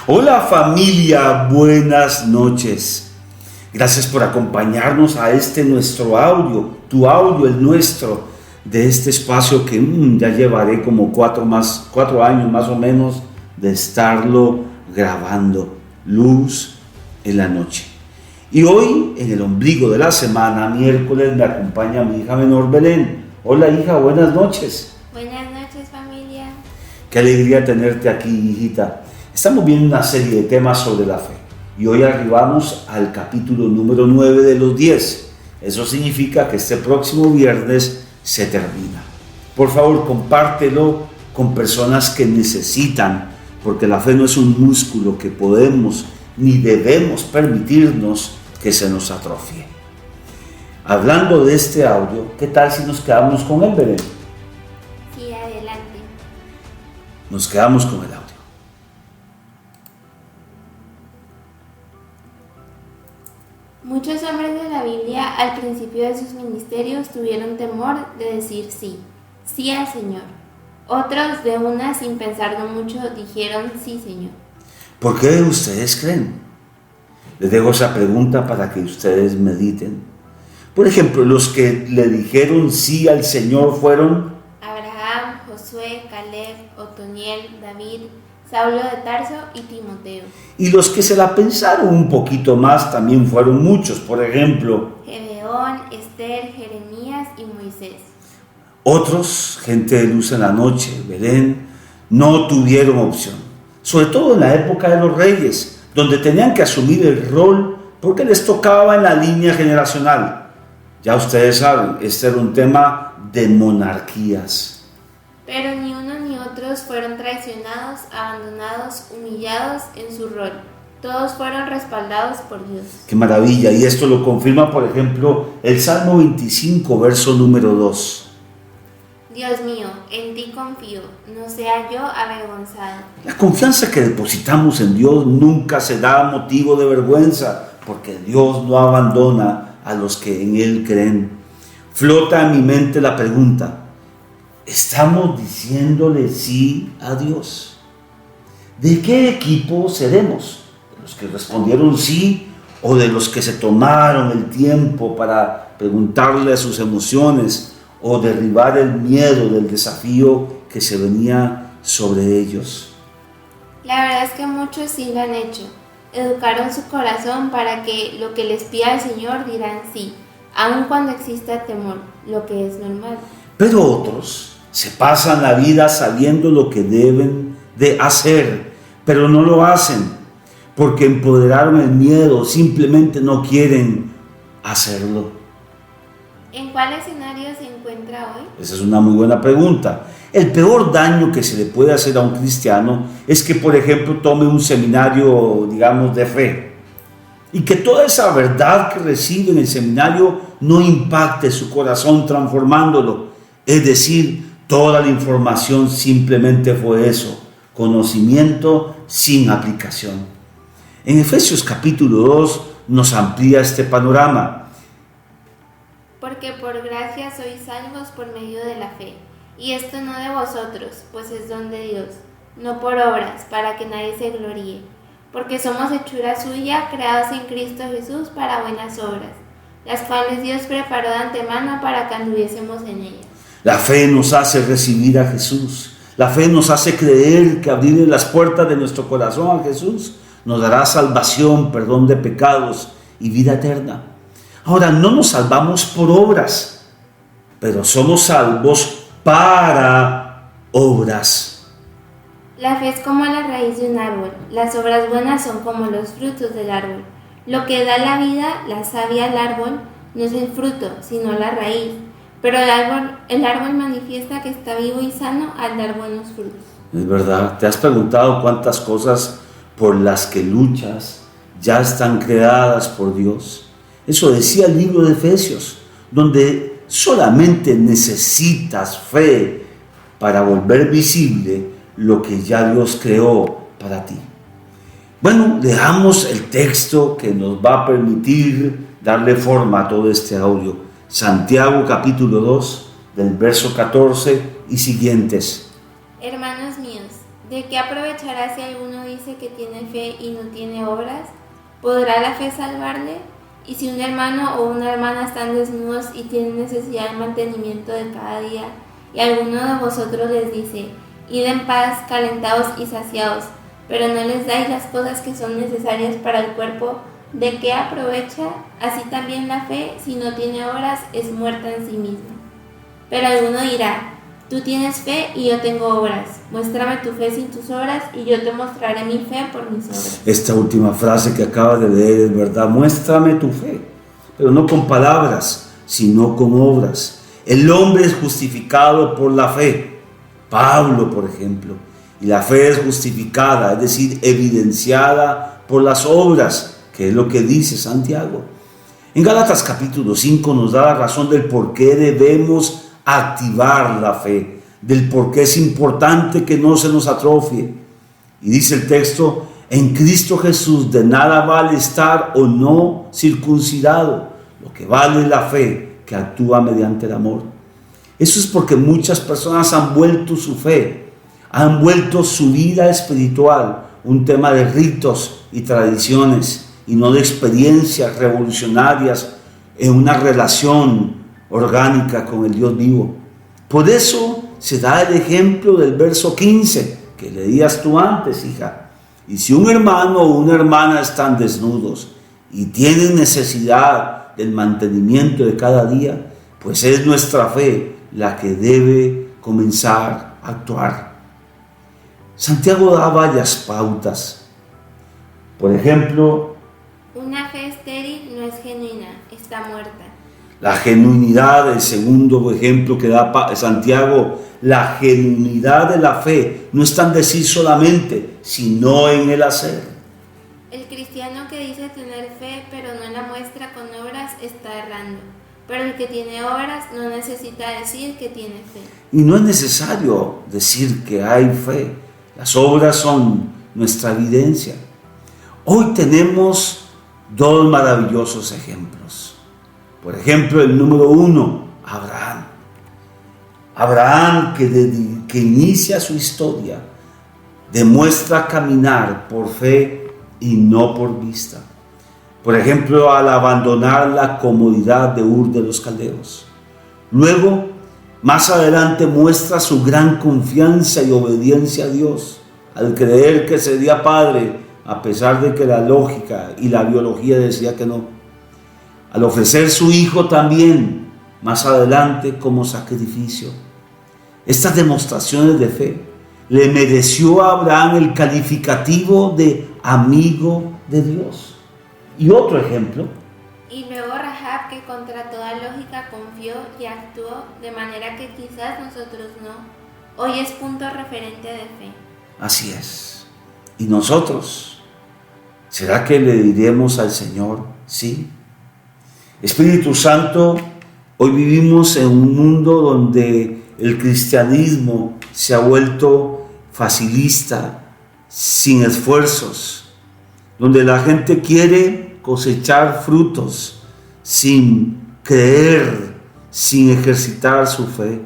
Hola familia, buenas noches. Gracias por acompañarnos a este nuestro audio, tu audio, el nuestro, de este espacio que ya llevaré como 4 años más o menos de estarlo grabando. Luz en la noche. Y hoy, en el ombligo de la semana, miércoles, me acompaña mi hija menor Belén. Hola hija, buenas noches. Buenas noches familia. Qué alegría tenerte aquí, hijita. Estamos viendo una serie de temas sobre la fe y hoy arribamos al capítulo número 9 de los 10. Eso significa que este próximo viernes se termina. Por favor, compártelo con personas que necesitan, porque la fe no es un músculo que podemos ni debemos permitirnos que se nos atrofie. Hablando de este audio, ¿qué tal si nos quedamos con él, Belén? Sí, adelante. Nos quedamos con el audio. Muchos hombres de la Biblia al principio de sus ministerios tuvieron temor de decir sí al Señor. Otros de una, sin pensarlo mucho, dijeron sí, Señor. ¿Por qué ustedes creen? Les dejo esa pregunta para que ustedes mediten. Por ejemplo, los que le dijeron sí al Señor fueron Abraham, Josué, Caleb, Otoniel, David, Saulo de Tarso y Timoteo. Y los que se la pensaron un poquito más también fueron muchos. Por ejemplo, Gedeón, Esther, Jeremías y Moisés. Otros, gente de luz en la noche, Belén, no tuvieron opción. Sobre todo en la época de los reyes, donde tenían que asumir el rol porque les tocaba en la línea generacional. Ya ustedes saben, este era un tema de monarquías. Pero ni uno ni otros fueron traicionados, abandonados, humillados en su rol. Todos fueron respaldados por Dios. ¡Qué maravilla! Y esto lo confirma, por ejemplo, el Salmo 25, verso número 2. Dios mío, en ti confío, no sea yo avergonzado. La confianza que depositamos en Dios nunca se da motivo de vergüenza, porque Dios no abandona a los que en Él creen. Flota en mi mente la pregunta: ¿estamos diciéndole sí a Dios? ¿De qué equipo seremos? ¿De los que respondieron sí o de los que se tomaron el tiempo para preguntarle a sus emociones o derribar el miedo del desafío que se venía sobre ellos? La verdad es que muchos sí lo han hecho. Educaron su corazón para que lo que les pida el Señor dirán sí, aun cuando exista temor, lo que es normal. Pero otros se pasan la vida sabiendo lo que deben de hacer, pero no lo hacen porque empoderaron el miedo, simplemente no quieren hacerlo. ¿En cuál escenario se encuentra hoy? Esa es una muy buena pregunta. El peor daño que se le puede hacer a un cristiano es que, por ejemplo, tome un seminario, digamos, de fe, y que toda esa verdad que recibe en el seminario no impacte su corazón transformándolo. Es decir, toda la información simplemente fue eso, conocimiento sin aplicación. En Efesios capítulo 2 nos amplía este panorama. Porque por gracia sois salvos por medio de la fe, y esto no de vosotros, pues es don de Dios, no por obras, para que nadie se gloríe, porque somos hechura suya, creados en Cristo Jesús para buenas obras, las cuales Dios preparó de antemano para que anduviésemos en ellas. La fe nos hace recibir a Jesús. La fe nos hace creer que abrirle las puertas de nuestro corazón a Jesús nos dará salvación, perdón de pecados y vida eterna. Ahora, no nos salvamos por obras, pero somos salvos para obras. La fe es como la raíz de un árbol, las obras buenas son como los frutos del árbol. Lo que da la vida, la savia al árbol, no es el fruto, sino la raíz. Pero el árbol manifiesta que está vivo y sano al dar buenos frutos. Es verdad, ¿te has preguntado cuántas cosas por las que luchas ya están creadas por Dios? Eso decía el libro de Efesios, donde solamente necesitas fe para volver visible lo que ya Dios creó para ti. Bueno, leamos el texto que nos va a permitir darle forma a todo este audio. Santiago capítulo 2, del verso 14 y siguientes. Hermanos míos, ¿De qué aprovechará si alguno dice que tiene fe y no tiene obras? ¿Podrá la fe salvarle? Y si un hermano o una hermana están desnudos y tienen necesidad de mantenimiento de cada día, y alguno de vosotros les dice, id en paz, calentados y saciados, pero no les dais las cosas que son necesarias para el cuerpo, ¿de qué aprovecha? Así también la fe, si no tiene obras, es muerta en sí misma. Pero alguno dirá, tú tienes fe y yo tengo obras. Muéstrame tu fe sin tus obras y yo te mostraré mi fe por mis obras. Esta última frase que acabas de leer es verdad. Muéstrame tu fe, pero no con palabras, sino con obras. El hombre es justificado por la fe. Pablo, por ejemplo. Y la fe es justificada, es decir, evidenciada por las obras, que es lo que dice Santiago. En Gálatas capítulo 5 nos da la razón del por qué debemos activar la fe, del por qué es importante que no se nos atrofie. Y dice el texto, en Cristo Jesús de nada vale estar o no circuncidado, lo que vale es la fe que actúa mediante el amor. Eso es porque muchas personas han vuelto su fe, han vuelto su vida espiritual un tema de ritos y tradiciones y no de experiencias revolucionarias en una relación orgánica con el Dios vivo. Por eso se da el ejemplo del verso 15 que leías tú antes, hija. Y si un hermano o una hermana están desnudos y tienen necesidad del mantenimiento de cada día, pues es nuestra fe la que debe comenzar a actuar. Santiago da varias pautas. Por ejemplo, una fe estéril no es genuina, está muerta. La genuinidad, el segundo ejemplo que da Santiago, la genuinidad de la fe no está en decir solamente, sino en el hacer. El cristiano que dice tener fe pero no la muestra con obras está errando, pero el que tiene obras no necesita decir que tiene fe. Y no es necesario decir que hay fe, las obras son nuestra evidencia. Hoy tenemos dos maravillosos ejemplos. Por ejemplo, el número 1, Abraham. Abraham que inicia su historia, demuestra caminar por fe y no por vista. Por ejemplo, al abandonar la comodidad de Ur de los Caldeos. Luego, más adelante muestra su gran confianza y obediencia a Dios, al creer que sería padre, a pesar de que la lógica y la biología decía que no. Al ofrecer su hijo también, más adelante, como sacrificio. Estas demostraciones de fe le mereció a Abraham el calificativo de amigo de Dios. Y otro ejemplo. Y luego Rahab, que contra toda lógica confió y actuó de manera que quizás nosotros no. Hoy es punto referente de fe. Así es. ¿Y nosotros? ¿Será que le diremos al Señor sí? Espíritu Santo, hoy vivimos en un mundo donde el cristianismo se ha vuelto facilista, sin esfuerzos, donde la gente quiere cosechar frutos sin creer, sin ejercitar su fe.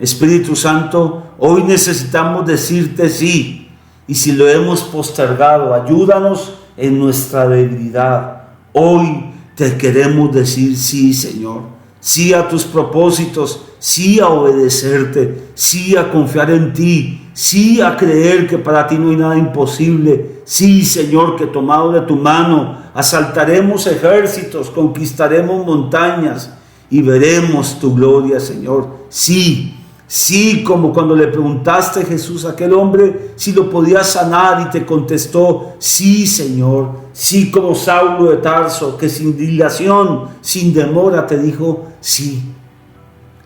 Espíritu Santo, hoy necesitamos decirte sí, y si lo hemos postergado, ayúdanos en nuestra debilidad. Hoy te queremos decir sí, Señor, sí a tus propósitos, sí a obedecerte, sí a confiar en ti, sí a creer que para ti no hay nada imposible. Sí, Señor, que tomado de tu mano asaltaremos ejércitos, conquistaremos montañas y veremos tu gloria, Señor. Sí, sí, como cuando le preguntaste a Jesús a aquel hombre si lo podía sanar y te contestó, sí, Señor. Sí, como Saulo de Tarso, que sin dilación, sin demora te dijo sí.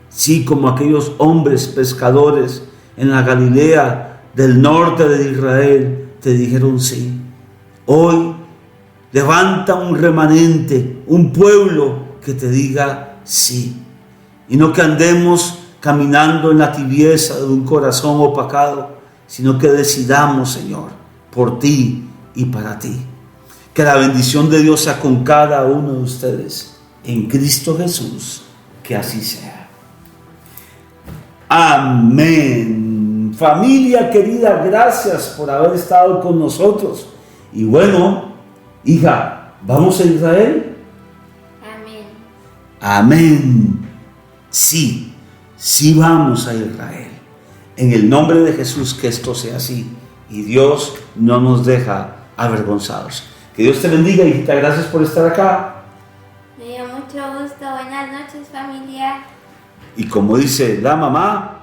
Sí, como aquellos hombres pescadores en la Galilea del norte de Israel te dijeron sí. Hoy levanta un remanente, un pueblo que te diga sí. Y no que andemos caminando en la tibieza de un corazón opacado, sino que decidamos, Señor, por ti y para ti. Que la bendición de Dios sea con cada uno de ustedes en Cristo Jesús, que así sea. Amén. Familia querida, gracias por haber estado con nosotros. Y bueno, hija, ¿vamos a Israel? Amén. Amén. Sí, sí vamos a Israel. En el nombre de Jesús, que esto sea así. Y Dios no nos deja avergonzados. Que Dios te bendiga, hijita. Gracias por estar acá. Me dio mucho gusto. Buenas noches, familia. Y como dice la mamá,